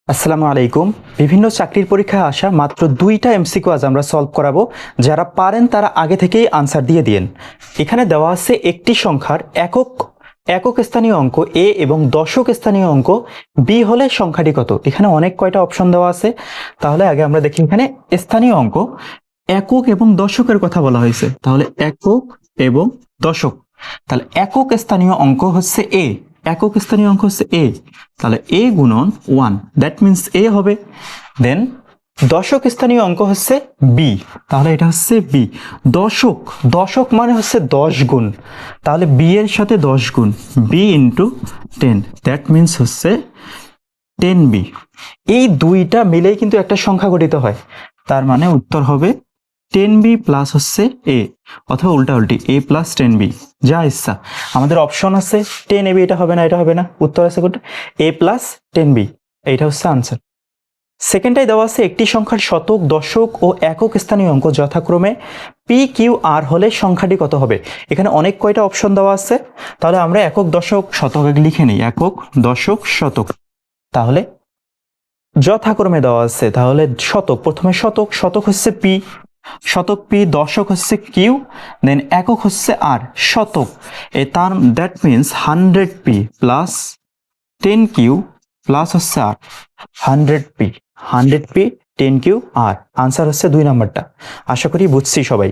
আসসালামু আলাইকুম। বিভিন্ন চাকরির পরীক্ষায় আসা মাত্র 2টা এমসিকিউ আজ আমরা সলভ করাবো। যারা পারেন তারা আগে থেকেই আনসার দিয়ে দিন। এখানে দেওয়া আছে একটি সংখ্যার একক একক স্থানীয় অঙ্ক এ এবং দশক স্থানীয় অঙ্ক বি হলে সংখ্যাটি কত। এখানে অনেক কয়টা অপশন দেওয়া আছে, তাহলে আগে আমরা দেখি। এখানে স্থানীয় অঙ্ক একক এবং দশকের কথা বলা হয়েছে, তাহলে একক এবং দশক। তাহলে একক স্থানীয় অঙ্ক হচ্ছে এ, একক স্থানীয় অঙ্ক হচ্ছে এ, তাহলে এ গুণন 1, দ্যাট মিন্স এ হবে। দেন দশক স্থানীয় অঙ্ক হচ্ছে বি, তাহলে এটা হচ্ছে বি। দশক, দশক মানে হচ্ছে 10 গুণ, তাহলে বি এর সাথে 10 গুণ, বি ইন্টু 10, দ্যাট মিন্স হচ্ছে 10b। এই দুইটা মিলেই কিন্তু একটা সংখ্যা গঠিত হয়, তার মানে উত্তর হবে 10b প্লাস হচ্ছে এ, অথবা উল্টা উল্টি এ প্লাস 10b, যা ইচ্ছা। আমাদের অপশন আছে 10ab, এটা হবে না, এটা হবে না, উত্তর আছে কোনটা? এ প্লাস 10b, এইটা হচ্ছে আনসার। সেকেন্ডটাই দেওয়া আছে একটি সংখ্যার শতক, দশক ও একক স্থানীয় অঙ্ক যথাক্রমে পি কিউ আর হলে সংখ্যাটি কত হবে। এখানে অনেক কয়টা অপশন দেওয়া আছে, তাহলে আমরা একক, দশক, শতক লিখে নিই। একক, দশক, শতক। তাহলে যথাক্রমে দেওয়া আছে, তাহলে শতক, প্রথমে শতক, শতক হচ্ছে পি, শতক পি, দশক হচ্ছে কিউ, দেন একক হচ্ছে আর, শতক এ তার, that means 100p plus 10q plus হচ্ছে আর, 100p 10q আর। আনসার হচ্ছে 2 নাম্বারটা। আশা করি বুঝছি সবাই।